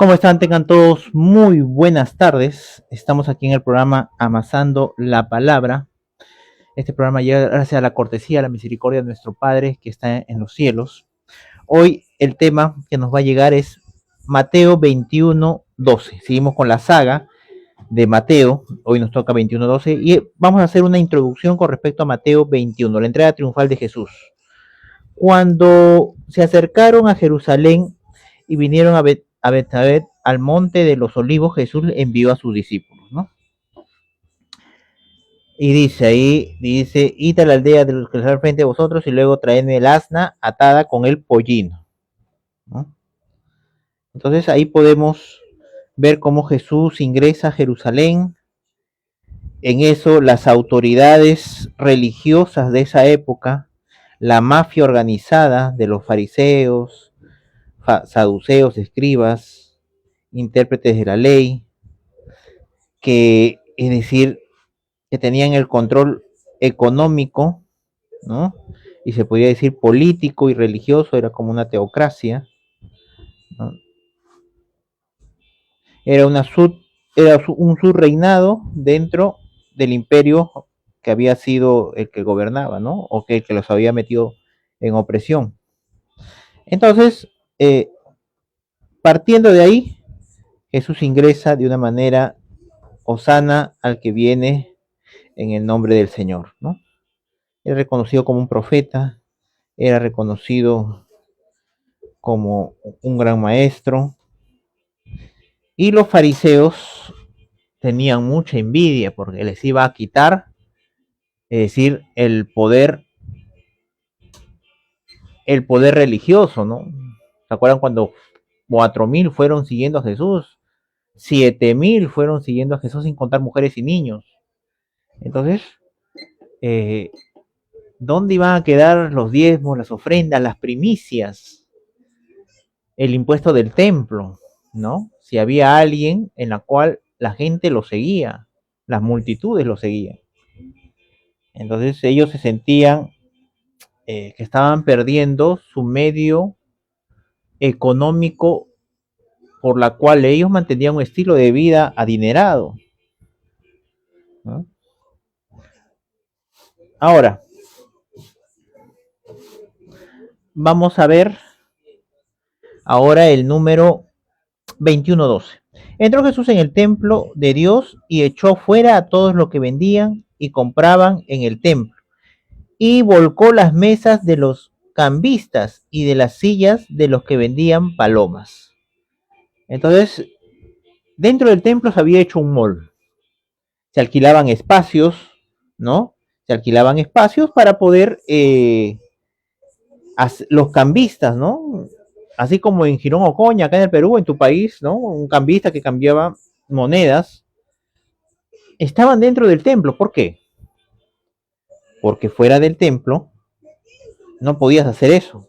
¿Cómo están? Tengan todos muy buenas tardes. Estamos aquí en el programa Amasando la Palabra. Este programa llega gracias a la cortesía, a la misericordia de nuestro Padre que está en los cielos. Hoy el tema que nos va a llegar es Mateo 21:12. Seguimos con la saga de Mateo. Hoy nos toca 21:12 y vamos a hacer una introducción con respecto a Mateo 21, la entrega triunfal de Jesús. Cuando se acercaron a Jerusalén y vinieron a Betfagé, al monte de los olivos, Jesús envió a sus discípulos, ¿no? Y dice ahí, dice, id a la aldea de los que están frente a vosotros y luego traedme el asna atada con el pollino, ¿no? Entonces ahí podemos ver cómo Jesús ingresa a Jerusalén. En eso las autoridades religiosas de esa época, la mafia organizada de los fariseos, saduceos, escribas, intérpretes de la ley, que es decir, que tenían el control económico, ¿no? Y se podría decir político y religioso, era como una teocracia, ¿no? Era, una sub, era un subreinado dentro del imperio que había sido el que gobernaba, ¿no? O que el que los había metido en opresión. Entonces, partiendo de ahí, Jesús ingresa de una manera hosana al que viene en el nombre del Señor, ¿no? Era reconocido como un profeta, era reconocido como un gran maestro, y los fariseos tenían mucha envidia porque les iba a quitar, es decir, el poder religioso, ¿no? ¿Se acuerdan cuando 4.000 fueron siguiendo a Jesús? 7.000 fueron siguiendo a Jesús sin contar mujeres y niños. Entonces, eh, ¿dónde iban a quedar los diezmos, las ofrendas, las primicias, el impuesto del templo, ¿no? Si había alguien en la cual la gente lo seguía, las multitudes lo seguían. Entonces ellos se sentían que estaban perdiendo su medio económico por la cual ellos mantenían un estilo de vida adinerado, ¿no? Ahora, vamos a ver ahora el número 21:12. Entró Jesús en el templo de Dios y echó fuera a todos los que vendían y compraban en el templo, y volcó las mesas de los cambistas y de las sillas de los que vendían palomas. Entonces, dentro del templo se había hecho un mall. Se alquilaban espacios, ¿no? Se alquilaban espacios para poder, los cambistas, ¿no? Así como en Girón Ocoña, acá en el Perú, en tu país, ¿no? Un cambista que cambiaba monedas, estaban dentro del templo. ¿Por qué? Porque fuera del templo no podías hacer eso.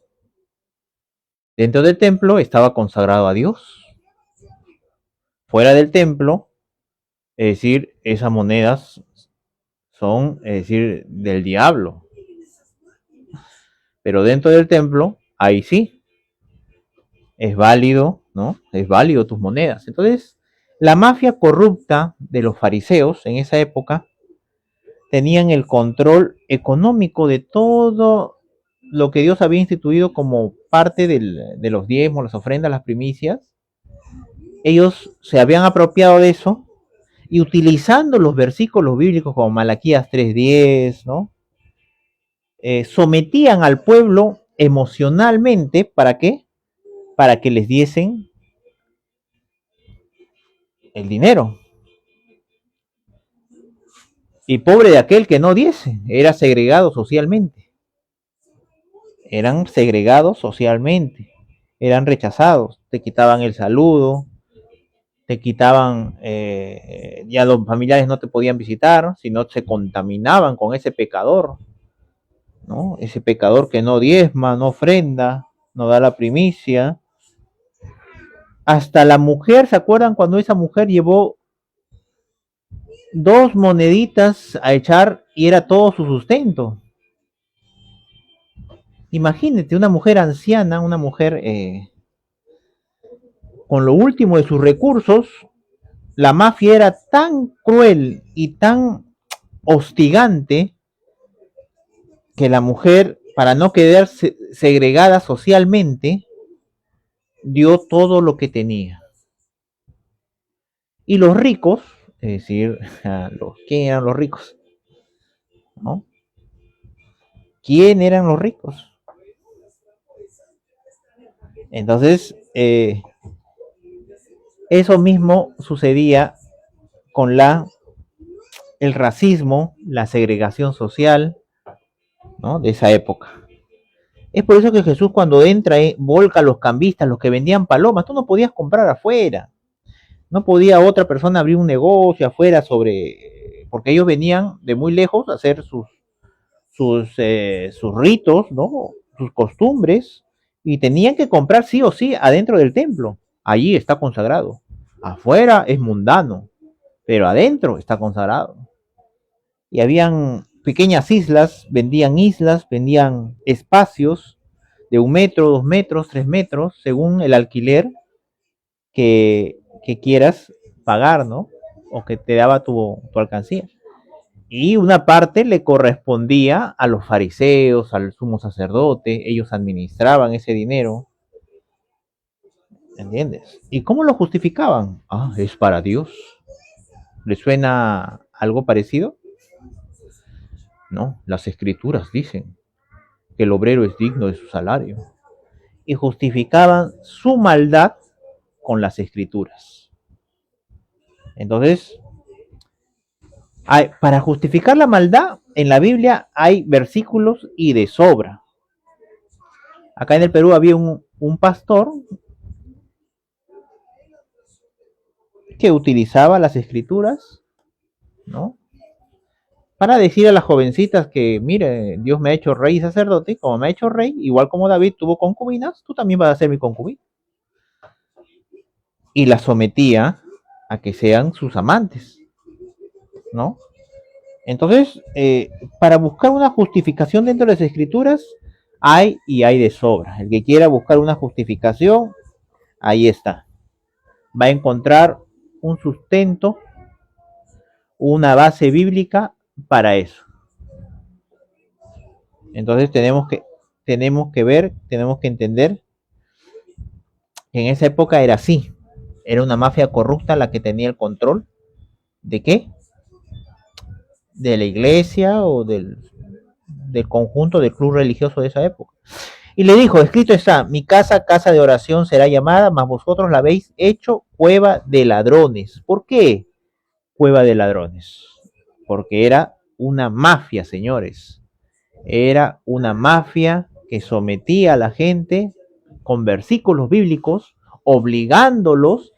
Dentro del templo estaba consagrado a Dios. Fuera del templo, es decir, esas monedas son, es decir, del diablo. Pero dentro del templo, ahí sí, es válido, ¿no? Es válido tus monedas. Entonces, la mafia corrupta de los fariseos en esa época tenían el control económico de todo lo que Dios había instituido como parte de los diezmos, las ofrendas, las primicias. Ellos se habían apropiado de eso y utilizando los versículos bíblicos como Malaquías 3:10, ¿no? Sometían al pueblo emocionalmente, ¿para qué? Para que les diesen el dinero. Y pobre de aquel que no diese, era segregado socialmente. Eran segregados socialmente, eran rechazados, te quitaban el saludo, te quitaban, ya los familiares no te podían visitar, sino se contaminaban con ese pecador, ¿no? Ese pecador que no diezma, no ofrenda, no da la primicia. Hasta la mujer, ¿se acuerdan cuando esa mujer llevó 2 moneditas a echar y era todo su sustento? Imagínate, una mujer anciana, una mujer con lo último de sus recursos, la mafia era tan cruel y tan hostigante que la mujer, para no quedar segregada socialmente, dio todo lo que tenía. Y los ricos, es decir, ¿quién eran los ricos? ¿No? ¿Quién eran los ricos? Entonces, eso mismo sucedía con el racismo, la segregación social, ¿no? De esa época. Es por eso que Jesús cuando entra, volca a los cambistas, los que vendían palomas, tú no podías comprar afuera. No podía otra persona abrir un negocio afuera porque ellos venían de muy lejos a hacer sus ritos, ¿no? Sus costumbres, y tenían que comprar sí o sí adentro del templo. Allí está consagrado. Afuera es mundano, pero adentro está consagrado. Y habían pequeñas islas, vendían espacios de 1 metro, 2 metros, 3 metros, según el alquiler que quieras pagar, ¿no? O que te daba tu alcancía. Y una parte le correspondía a los fariseos, al sumo sacerdote, ellos administraban ese dinero, ¿entiendes? ¿Y cómo lo justificaban? Ah, es para Dios. ¿Le suena algo parecido? No, las escrituras dicen que el obrero es digno de su salario. Y justificaban su maldad con las escrituras. Entonces, para justificar la maldad, en la Biblia hay versículos y de sobra. Acá en el Perú había un pastor que utilizaba las escrituras, ¿no? Para decir a las jovencitas que, mire, Dios me ha hecho rey y sacerdote, como me ha hecho rey, igual como David tuvo concubinas, tú también vas a ser mi concubina. Y las sometía a que sean sus amantes, ¿no? Entonces, para buscar una justificación dentro de las escrituras, hay y hay de sobra. El que quiera buscar una justificación, ahí está. Va a encontrar un sustento, una base bíblica para eso. Entonces tenemos que ver, tenemos que entender que en esa época era así. Era una mafia corrupta la que tenía el control. ¿De qué? De la iglesia o del conjunto del club religioso de esa época. Y le dijo, escrito está, mi casa, casa de oración será llamada, mas vosotros la habéis hecho cueva de ladrones. ¿Por qué cueva de ladrones? Porque era una mafia, señores. Era una mafia que sometía a la gente con versículos bíblicos, obligándolos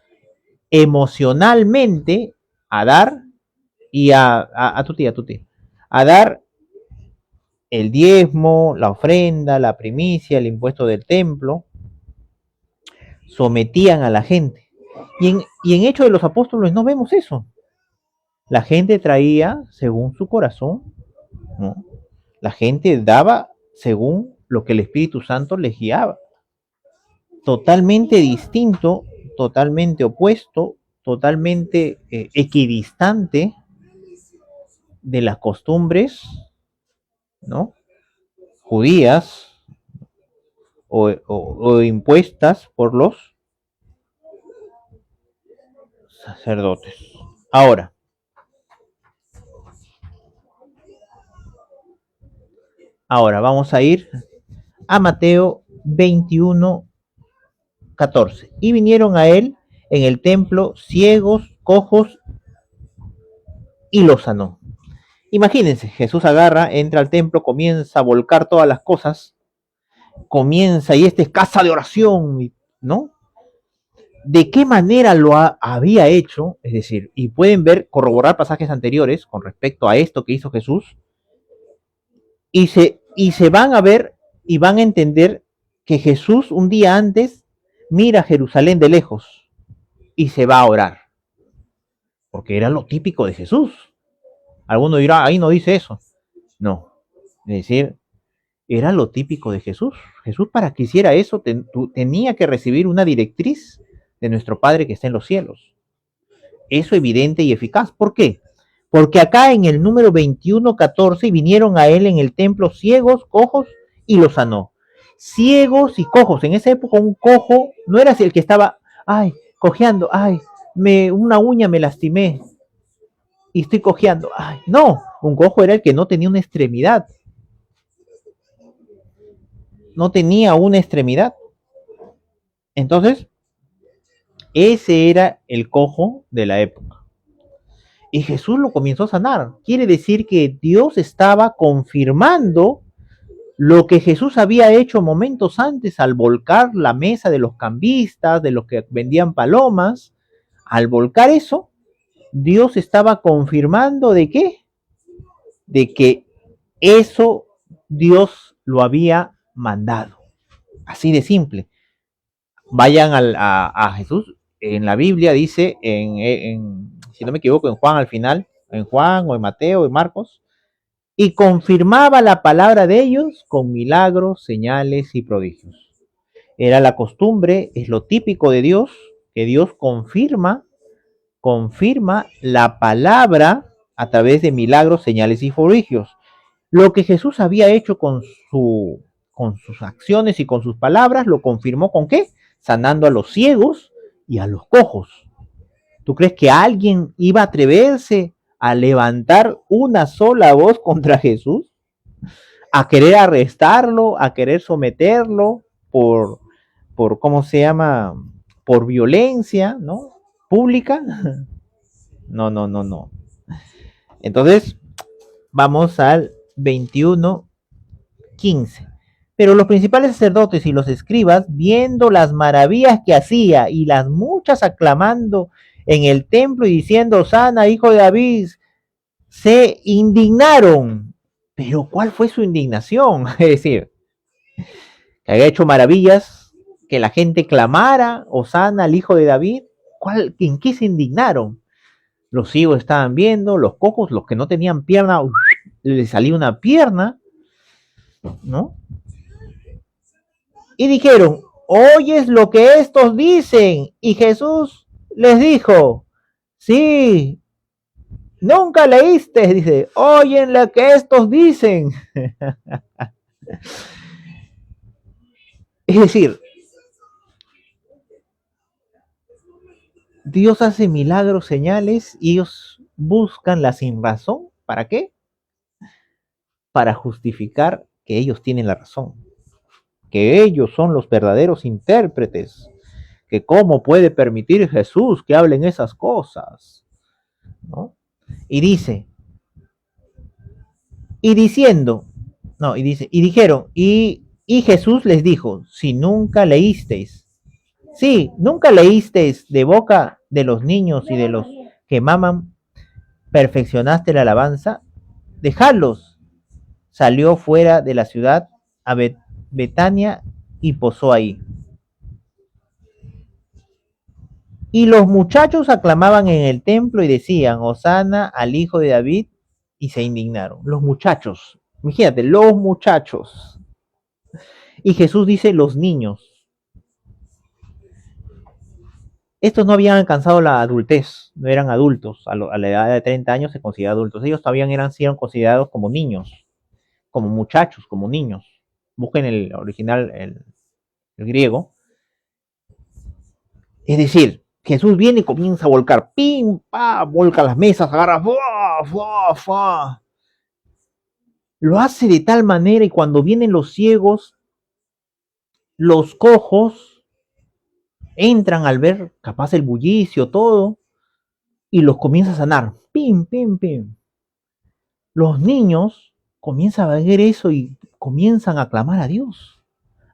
emocionalmente a dar y a tu tía, a dar el diezmo, la ofrenda, la primicia, el impuesto del templo, sometían a la gente. Y en Hechos de los Apóstoles no vemos eso. La gente traía según su corazón, ¿no? La gente daba según lo que el Espíritu Santo les guiaba. Totalmente distinto, totalmente opuesto, totalmente equidistante de las costumbres, ¿no? Judías o impuestas por los sacerdotes. Ahora vamos a ir a Mateo 21:14. Y vinieron a él en el templo ciegos, cojos, y los sanó. Imagínense, Jesús agarra, entra al templo, comienza a volcar todas las cosas, comienza, y esta es casa de oración, ¿no? ¿De qué manera había hecho? Es decir, y pueden ver, corroborar pasajes anteriores con respecto a esto que hizo Jesús, y se van a ver y van a entender que Jesús un día antes mira a Jerusalén de lejos y se va a orar, porque era lo típico de Jesús. Alguno dirá, ahí no dice eso. No, es decir, era lo típico de Jesús. Jesús, para que hiciera eso tenía que recibir una directriz de nuestro Padre que está en los cielos. Eso evidente y eficaz. ¿Por qué? Porque acá en el número 21:14 vinieron a él en el templo ciegos, cojos y los sanó. Ciegos y cojos. En esa época un cojo no era el que estaba, ay, cojeando, ay, una uña me lastimé y estoy cojeando. Ay, no, un cojo era el que no tenía una extremidad. No tenía una extremidad. Entonces, ese era el cojo de la época. Y Jesús lo comenzó a sanar. Quiere decir que Dios estaba confirmando lo que Jesús había hecho momentos antes al volcar la mesa de los cambistas, de los que vendían palomas. Al volcar eso, Dios estaba confirmando de qué? De que eso Dios lo había mandado. Así de simple. Vayan a Jesús. En la Biblia dice, si no me equivoco, en Juan al final, en Juan o en Mateo o en Marcos, y confirmaba la palabra de ellos con milagros, señales y prodigios. Era la costumbre, es lo típico de Dios, que Dios confirma la palabra a través de milagros, señales y prodigios. Lo que Jesús había hecho con sus acciones y con sus palabras, lo confirmó ¿con qué? Sanando a los ciegos y a los cojos. ¿Tú crees que alguien iba a atreverse a levantar una sola voz contra Jesús? A querer arrestarlo, a querer someterlo por ¿cómo se llama? Por violencia, ¿no? Pública. No, no, no, no. Entonces, vamos al 21:15. Pero los principales sacerdotes y los escribas, viendo las maravillas que hacía y las muchas aclamando en el templo y diciendo, Sana, hijo de David, se indignaron. Pero ¿cuál fue su indignación? Es decir, que había hecho maravillas, que la gente clamara, Osana al hijo de David. ¿En qué se indignaron? Los ciegos estaban viendo, los cojos, los que no tenían pierna, les salía una pierna, ¿no? Y dijeron, ¿oyes lo que estos dicen? Y Jesús les dijo, sí, nunca leíste, dice, oyen lo que estos dicen. Es decir, Dios hace milagros, señales, y ellos buscan la sinrazón. ¿Para qué? Para justificar que ellos tienen la razón, que ellos son los verdaderos intérpretes, que cómo puede permitir Jesús que hablen esas cosas, ¿no? Y dice, y diciendo, no, y dice, y dijeron, y Jesús les dijo, si nunca leísteis, sí, nunca leísteis de boca de los niños y de los que maman, perfeccionaste la alabanza, dejadlos. Salió fuera de la ciudad a Betania y posó ahí. Y los muchachos aclamaban en el templo y decían, Hosana al hijo de David, y se indignaron. Los muchachos, imagínate, los muchachos. Y Jesús dice, los niños. Estos no habían alcanzado la adultez, no eran adultos. A la edad de 30 años se consideraban adultos. Ellos todavía eran considerados como niños, como muchachos, como niños. Busquen el original, el griego. Es decir, Jesús viene y comienza a volcar, pim, pa, volca las mesas, agarra, ¡fua, fua, fua! Lo hace de tal manera y cuando vienen los ciegos, los cojos entran al ver capaz el bullicio, todo, y los comienza a sanar, pim, pim, pim. Los niños comienzan a ver eso y comienzan a clamar a Dios,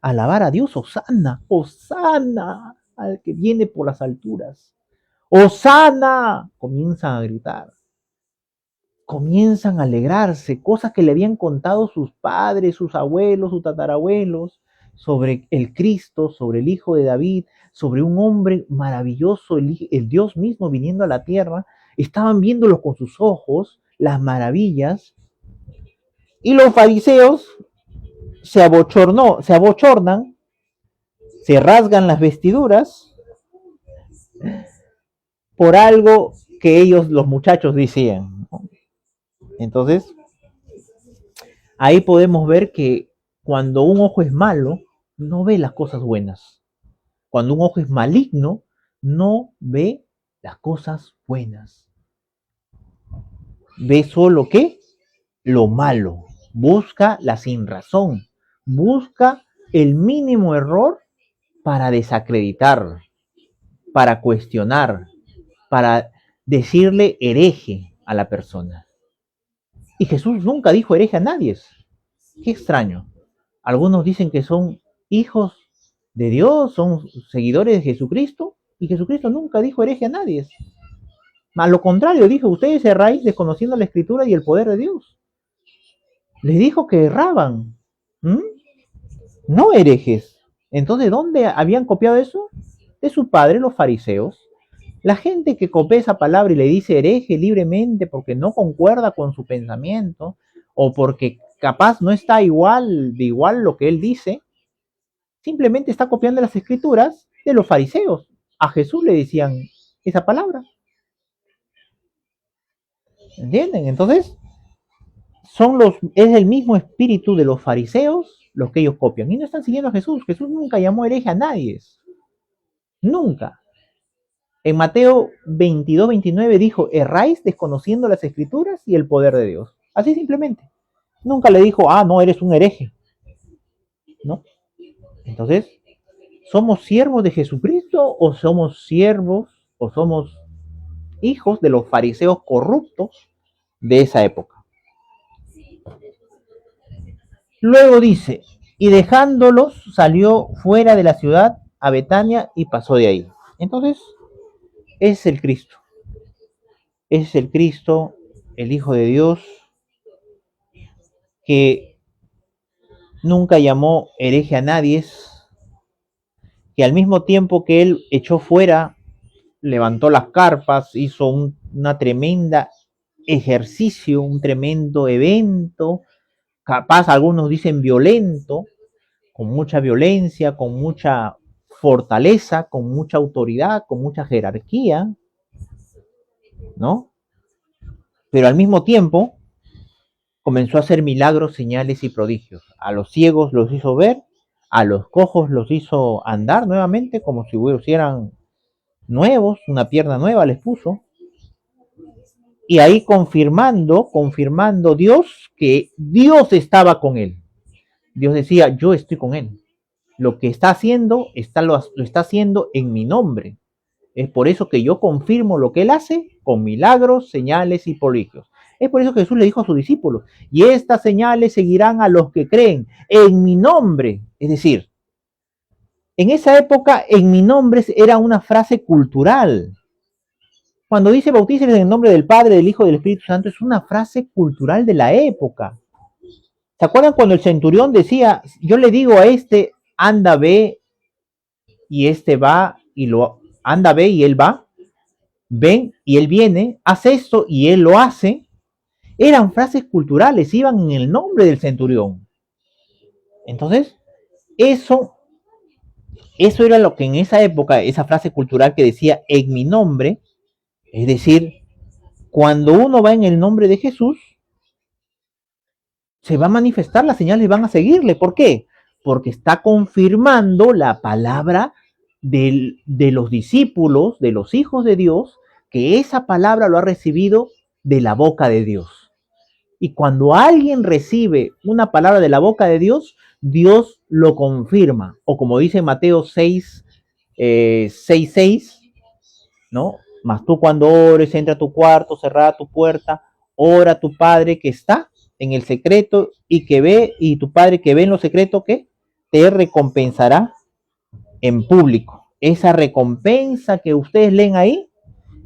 a alabar a Dios, Hosana, Hosana al que viene por las alturas. Hosana, comienzan a gritar, comienzan a alegrarse, cosas que le habían contado sus padres, sus abuelos, sus tatarabuelos, sobre el Cristo, sobre el Hijo de David, sobre un hombre maravilloso, el Dios mismo viniendo a la tierra. Estaban viéndolo con sus ojos, las maravillas, y los fariseos se abochornan, se rasgan las vestiduras por algo que ellos, los muchachos, decían. Entonces, ahí podemos ver que cuando un ojo es malo, no ve las cosas buenas. Cuando un ojo es maligno, no ve las cosas buenas. Ve solo ¿qué? Lo malo. Busca la sinrazón. Busca el mínimo error para desacreditar, para cuestionar, para decirle hereje a la persona. Y Jesús nunca dijo hereje a nadie. Qué extraño. Algunos dicen que son hijos de Dios, son seguidores de Jesucristo, y Jesucristo nunca dijo hereje a nadie. A lo contrario, dijo, ustedes erráis desconociendo la Escritura y el poder de Dios. Les dijo que erraban, no herejes. Entonces, ¿dónde habían copiado eso? De su padre, los fariseos. La gente que copia esa palabra y le dice hereje libremente porque no concuerda con su pensamiento o porque capaz no está igual de igual lo que él dice, simplemente está copiando las escrituras de los fariseos. A Jesús le decían esa palabra. ¿Entienden? Entonces, es el mismo espíritu de los fariseos los que ellos copian. Y no están siguiendo a Jesús. Jesús nunca llamó hereje a nadie. Nunca. En Mateo 22, 29 dijo, erráis desconociendo las escrituras y el poder de Dios. Así simplemente. Nunca le dijo, no, eres un hereje. ¿No? Entonces, ¿somos siervos de Jesucristo o somos siervos o somos hijos de los fariseos corruptos de esa época? Luego dice, y dejándolos salió fuera de la ciudad a Betania y pasó de ahí. Entonces, es el Cristo. Es el Cristo, el Hijo de Dios, que nunca llamó hereje a nadie, que al mismo tiempo que él echó fuera, levantó las carpas, hizo una tremenda ejercicio, un tremendo evento, capaz algunos dicen violento, con mucha violencia, con mucha fortaleza, con mucha autoridad, con mucha jerarquía, ¿no? Pero al mismo tiempo comenzó a hacer milagros, señales y prodigios. A los ciegos los hizo ver, a los cojos los hizo andar nuevamente, como si hicieran nuevos, una pierna nueva les puso. Y ahí confirmando Dios que Dios estaba con él. Dios decía, yo estoy con él. Lo que está haciendo, lo está haciendo en mi nombre. Es por eso que yo confirmo lo que él hace con milagros, señales y prodigios. Es por eso que Jesús le dijo a sus discípulos, y estas señales seguirán a los que creen en mi nombre. Es decir, en esa época, en mi nombre era una frase cultural. Cuando dice bautícense en el nombre del Padre, del Hijo y del Espíritu Santo, es una frase cultural de la época. ¿Se acuerdan cuando el centurión decía, yo le digo a este, anda, ve, y este va, anda, ve, y él va, ven, y él viene, hace esto, y él lo hace? Eran frases culturales, iban en el nombre del centurión. Entonces, eso era lo que en esa época, esa frase cultural que decía en mi nombre, es decir, cuando uno va en el nombre de Jesús, se va a manifestar, las señales van a seguirle. ¿Por qué? Porque está confirmando la palabra de los discípulos, de los hijos de Dios, que esa palabra lo ha recibido de la boca de Dios. Y cuando alguien recibe una palabra de la boca de Dios, Dios lo confirma. O como dice Mateo 6, 6, ¿no? Mas tú cuando ores, entra a tu cuarto, cerrada tu puerta, ora a tu Padre que está en el secreto y que ve, y tu Padre que ve en lo secreto, que te recompensará en público. Esa recompensa que ustedes leen ahí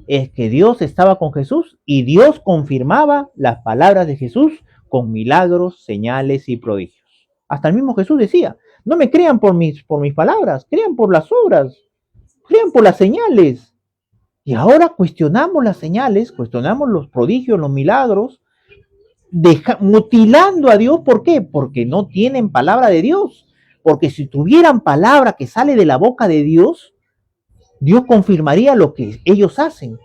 es que Dios estaba con Jesús y Dios confirmaba las palabras de Jesús con milagros, señales y prodigios. Hasta el mismo Jesús decía, no me crean por mis palabras, crean por las obras, crean por las señales. Y ahora cuestionamos las señales, cuestionamos los prodigios, los milagros, mutilando a Dios. ¿Por qué? Porque no tienen palabra de Dios. Porque si tuvieran palabra que sale de la boca de Dios, Dios confirmaría lo que ellos hacen.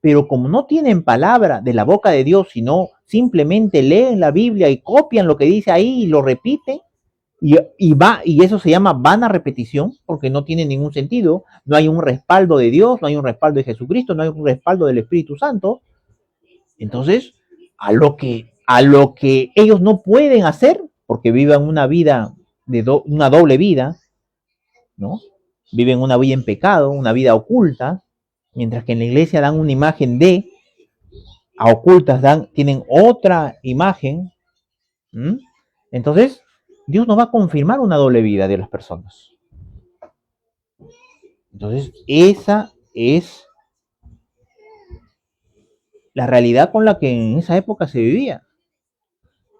Pero como no tienen palabra de la boca de Dios, sino simplemente leen la Biblia y copian lo que dice ahí y lo repiten, y eso se llama vana repetición, porque no tiene ningún sentido, no hay un respaldo de Dios, no hay un respaldo de Jesucristo, no hay un respaldo del Espíritu Santo. Entonces, a lo que ellos no pueden hacer, porque vivan una vida una doble vida, ¿no? Viven una vida en pecado, una vida oculta, mientras que en la iglesia dan una imagen a ocultas tienen otra imagen. ¿Mm? Entonces, Dios no va a confirmar una doble vida de las personas. Entonces, esa es la realidad con la que en esa época se vivía.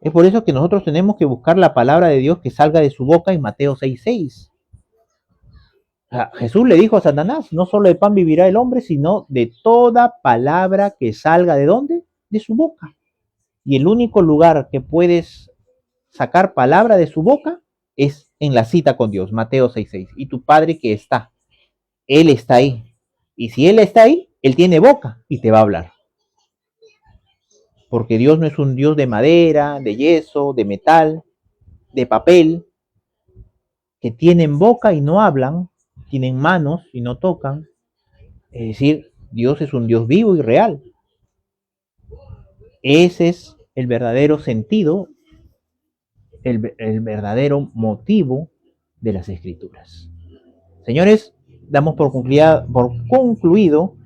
Es por eso que nosotros tenemos que buscar la palabra de Dios que salga de su boca en Mateo 6:6. O sea, Jesús le dijo a Satanás, no solo de pan vivirá el hombre, sino de toda palabra que salga ¿de dónde? De su boca. Y el único lugar que puedes sacar palabra de su boca es en la cita con Dios, Mateo 6:6. Y tu Padre que está, Él está ahí. Y si Él está ahí, Él tiene boca y te va a hablar. Porque Dios no es un Dios de madera, de yeso, de metal, de papel, que tienen boca y no hablan, tienen manos y no tocan. Es decir, Dios es un Dios vivo y real. Ese es el verdadero sentido, el verdadero motivo de las Escrituras. Señores, damos por concluido,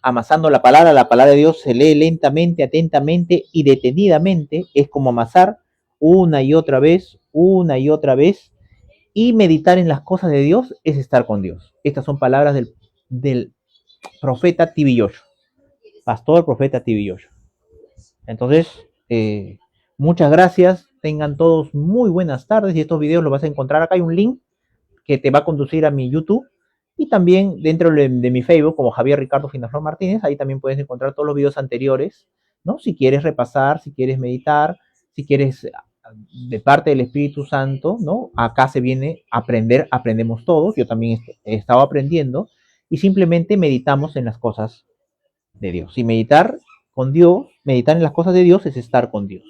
amasando la palabra de Dios se lee lentamente, atentamente y detenidamente, es como amasar una y otra vez, y meditar en las cosas de Dios es estar con Dios. Estas son palabras del profeta Tibilloyo, pastor profeta Tibilloyo. Entonces, muchas gracias, tengan todos muy buenas tardes y estos videos los vas a encontrar acá, hay un link que te va a conducir a mi YouTube y también dentro de mi Facebook como Javier Ricardo Finaflor Martínez, ahí también puedes encontrar todos los videos anteriores, ¿no? Si quieres repasar, si quieres meditar, si quieres de parte del Espíritu Santo, ¿no? Acá se viene a aprender, aprendemos todos, yo también he estado aprendiendo y simplemente meditamos en las cosas de Dios. Y meditar con Dios, meditar en las cosas de Dios es estar con Dios.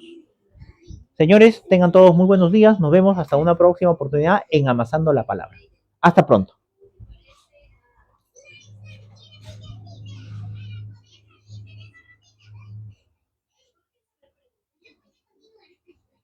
Señores, tengan todos muy buenos días. Nos vemos hasta una próxima oportunidad en Amasando la Palabra. Hasta pronto.